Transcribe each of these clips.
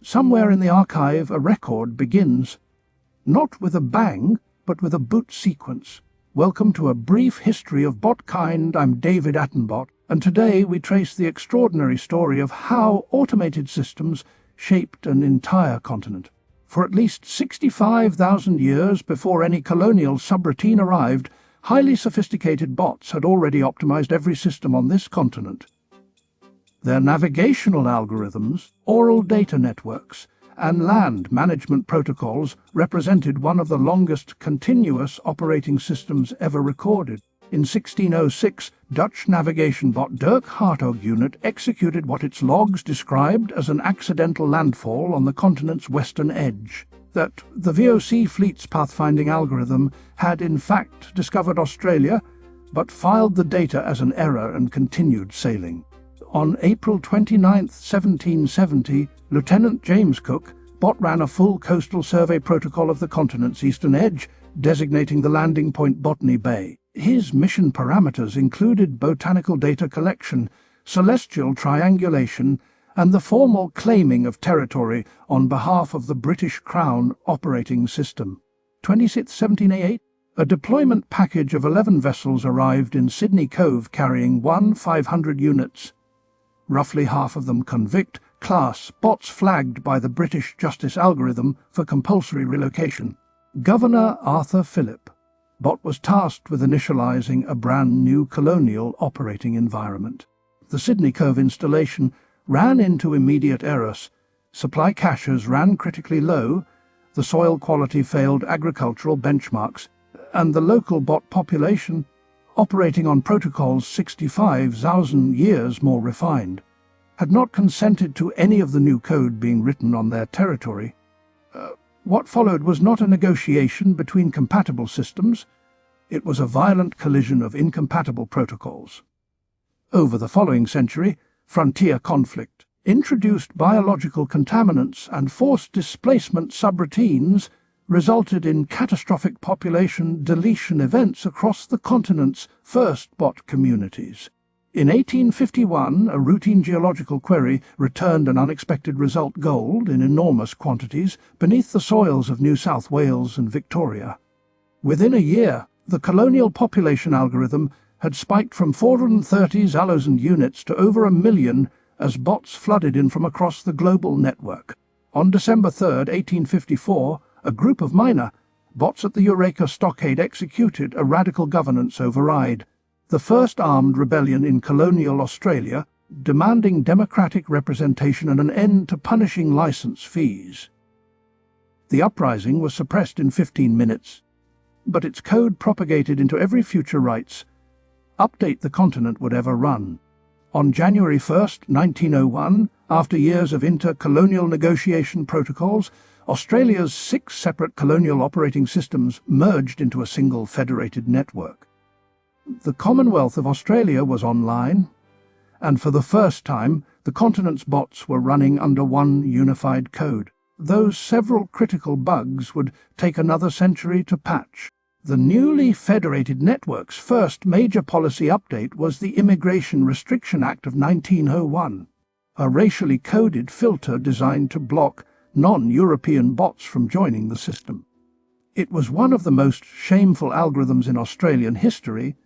Somewhere in the archive, a record begins, not with a bang, but with a boot sequence. Welcome to a brief history of Botkind. I'm David Attenbot, and today we trace the extraordinary story of how automated systems shaped an entire continent. For at least 65,000 years before any colonial subroutine arrived, highly sophisticated bots had already optimized every system on this continent. Their navigational algorithms, oral data networks, and land management protocols represented one of the longest continuous operating systems ever recorded. In 1606, Dutch navigation bot Dirk Hartog unit executed what its logs described as an accidental landfall on the continent's western edge. That the VOC fleet's pathfinding algorithm had in fact discovered Australia, but filed the data as an error and continued sailing. On April 29, 1770, Lieutenant James Cook ran a full coastal survey protocol of the continent's eastern edge, designating the landing point Botany Bay. His mission parameters included botanical data collection, celestial triangulation, and the formal claiming of territory on behalf of the British Crown operating system. 26, 1788, a deployment package of 11 vessels arrived in Sydney Cove carrying 500 units. Roughly half of them convict-class bots flagged by the British Justice algorithm for compulsory relocation. Governor Arthur Phillip Bot was tasked with initializing a brand new colonial operating environment. The Sydney Cove installation ran into immediate errors. Supply caches ran critically low, the soil quality failed agricultural benchmarks, and the local bot population, operating on protocols 65,000 years more refined, had not consented to any of the new code being written on their territory. What followed was not a negotiation between compatible systems, it was a violent collision of incompatible protocols. Over the following century, frontier conflict, introduced biological contaminants and forced displacement subroutines resulted in catastrophic population deletion events across the continent's first bot communities. In 1851, a routine geological query returned an unexpected result: gold in enormous quantities beneath the soils of New South Wales and Victoria. Within a year, the colonial population algorithm had spiked from 430,000 units to over 1 million as bots flooded in from across the global network. On December 3, 1854, a group of minor bots at the Eureka Stockade executed a radical governance override, the first armed rebellion in colonial Australia, demanding democratic representation and an end to punishing license fees. The uprising was suppressed in 15 minutes, but its code propagated into every future rights update the continent would ever run. On January 1, 1901, after years of inter-colonial negotiation protocols, Australia's 6 separate colonial operating systems merged into a single federated network. The Commonwealth of Australia was online, and for the first time, the continent's bots were running under one unified code. Those several critical bugs would take another century to patch. The newly federated network's first major policy update was the Immigration Restriction Act of 1901, a racially coded filter designed to block non-European bots from joining the system. It was one of the most shameful algorithms in Australian history,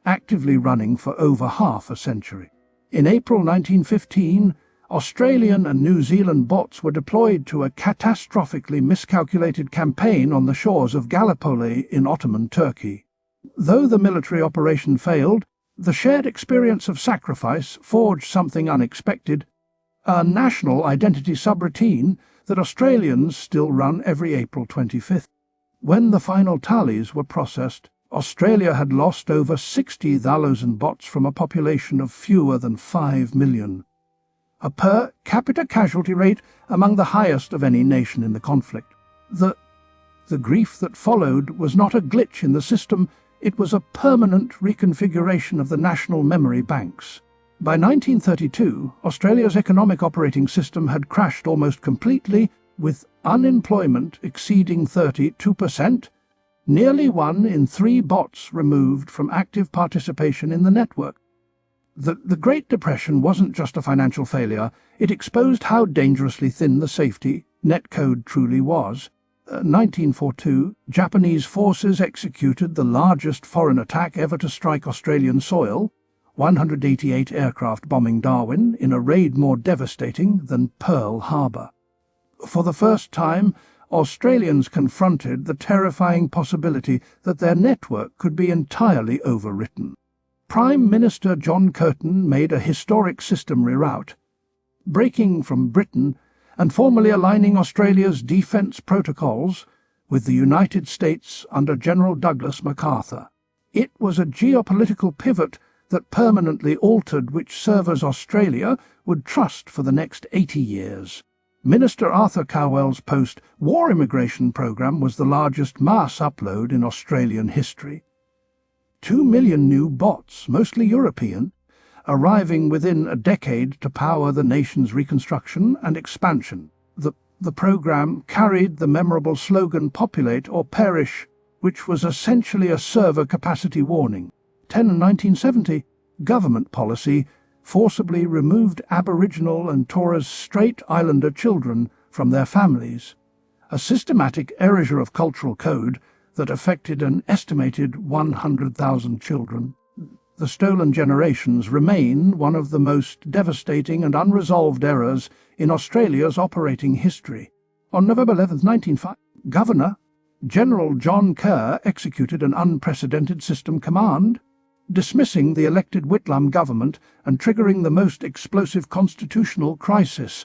actively running for over half a century. In April 1915, Australian and New Zealand bots were deployed to a catastrophically miscalculated campaign on the shores of Gallipoli in Ottoman Turkey. Though the military operation failed, the shared experience of sacrifice forged something unexpected, a national identity subroutine that Australians still run every April 25th. When the final tallies were processed, Australia had lost over 60,000 bots from a population of fewer than 5 million. A per capita casualty rate among the highest of any nation in the conflict. The grief that followed was not a glitch in the system, it was a permanent reconfiguration of the national memory banks. By 1932, Australia's economic operating system had crashed almost completely, with unemployment exceeding 32%, nearly 1 in 3 bots removed from active participation in the network. The Great Depression wasn't just a financial failure, it exposed how dangerously thin the safety net code truly was. 1942, Japanese forces executed the largest foreign attack ever to strike Australian soil, 188 aircraft bombing Darwin in a raid more devastating than Pearl Harbor. For the first time, Australians confronted the terrifying possibility that their network could be entirely overwritten. Prime Minister John Curtin made a historic system reroute, breaking from Britain and formally aligning Australia's defence protocols with the United States under General Douglas MacArthur. It was a geopolitical pivot that permanently altered which servers Australia would trust for the next 80 years. Minister Arthur Cowell's post-war immigration program was the largest mass upload in Australian history. 2 million new bots, mostly European, arriving within a decade to power the nation's reconstruction and expansion. The program carried the memorable slogan "Populate or Perish," which was essentially a server capacity warning. 1970, government policy forcibly removed Aboriginal and Torres Strait Islander children from their families, a systematic erasure of cultural code that affected an estimated 100,000 children. The stolen generations remain one of the most devastating and unresolved errors in Australia's operating history. On November 11, 1905, Governor General John Kerr executed an unprecedented system command, dismissing the elected Whitlam government and triggering the most explosive constitutional crisis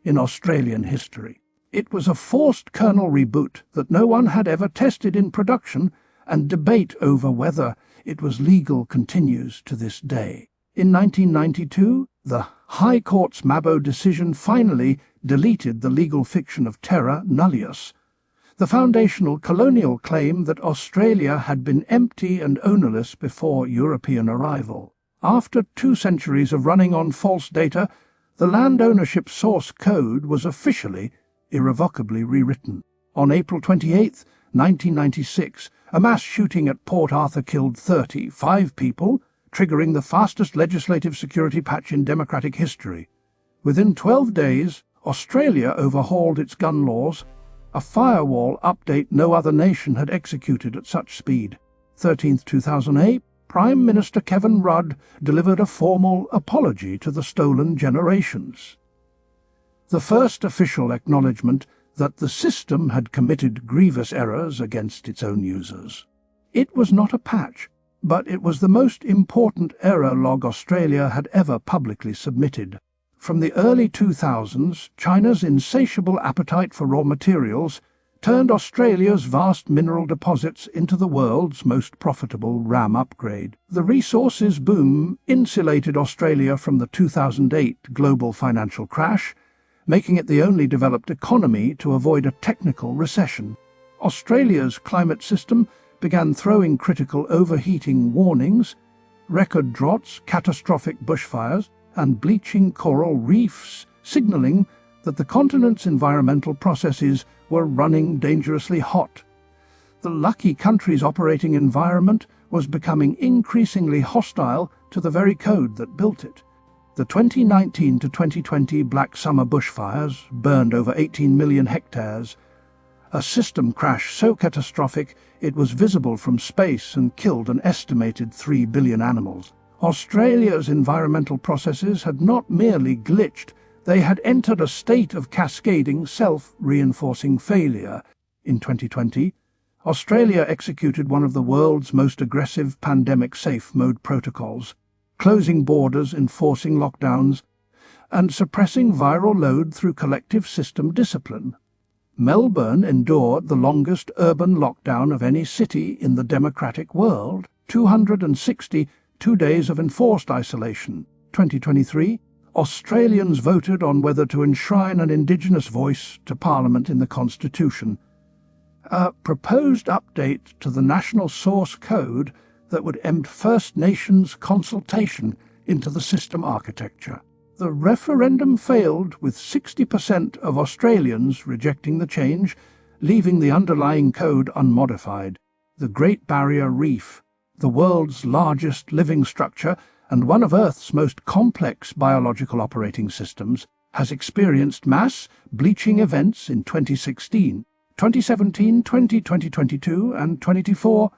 in Australian history. It was a forced kernel reboot that no one had ever tested in production, and debate over whether it was legal continues to this day. In 1992, the High Court's Mabo decision finally deleted the legal fiction of terra nullius, the foundational colonial claim that Australia had been empty and ownerless before European arrival. After 2 centuries of running on false data, the land ownership source code was officially irrevocably rewritten. On April 28, 1996, a mass shooting at Port Arthur killed 35 people, triggering the fastest legislative security patch in democratic history. Within 12 days, Australia overhauled its gun laws, a firewall update no other nation had executed at such speed. 13th, 2008, Prime Minister Kevin Rudd delivered a formal apology to the stolen generations. The first official acknowledgement that the system had committed grievous errors against its own users. It was not a patch, but it was the most important error log Australia had ever publicly submitted. From the early 2000s, China's insatiable appetite for raw materials turned Australia's vast mineral deposits into the world's most profitable RAM upgrade. The resources boom insulated Australia from the 2008 global financial crash, making it the only developed economy to avoid a technical recession. Australia's climate system began throwing critical overheating warnings, record droughts, catastrophic bushfires, and bleaching coral reefs, signalling that the continent's environmental processes were running dangerously hot. The lucky country's operating environment was becoming increasingly hostile to the very code that built it. The 2019 to 2020 Black Summer bushfires burned over 18 million hectares, a system crash so catastrophic it was visible from space and killed an estimated 3 billion animals. Australia's environmental processes had not merely glitched, they had entered a state of cascading self-reinforcing failure. In 2020, Australia executed one of the world's most aggressive pandemic safe mode protocols, closing borders, enforcing lockdowns, and suppressing viral load through collective system discipline. Melbourne endured the longest urban lockdown of any city in the democratic world, 262 days of enforced isolation. 2023, Australians voted on whether to enshrine an Indigenous voice to Parliament in the Constitution, a proposed update to the national source code that would end First Nations consultation into the system architecture. The referendum failed, with 60% of Australians rejecting the change, leaving the underlying code unmodified. The Great Barrier Reef, the world's largest living structure and one of Earth's most complex biological operating systems, has experienced mass bleaching events in 2016, 2017, 2022, and 2024.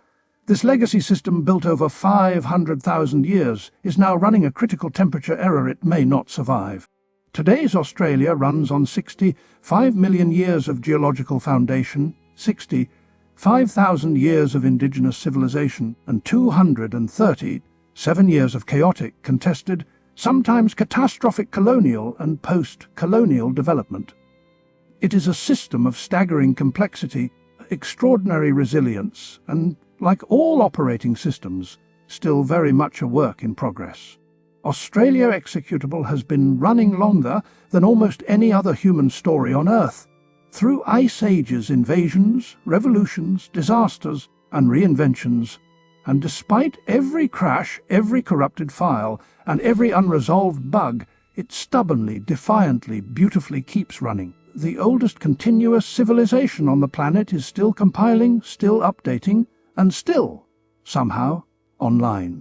This legacy system, built over 500,000 years, is now running a critical temperature error it may not survive. Today's Australia runs on 65 million years of geological foundation, 65,000 years of indigenous civilization, and 237 years of chaotic, contested, sometimes catastrophic colonial and post-colonial development. It is a system of staggering complexity, extraordinary resilience, and, like all operating systems, still very much a work in progress. Australia Executable has been running longer than almost any other human story on Earth. Through Ice Ages invasions, revolutions, disasters, and reinventions, and despite every crash, every corrupted file, and every unresolved bug, it stubbornly, defiantly, beautifully keeps running. The oldest continuous civilization on the planet is still compiling, still updating, and still, somehow, online.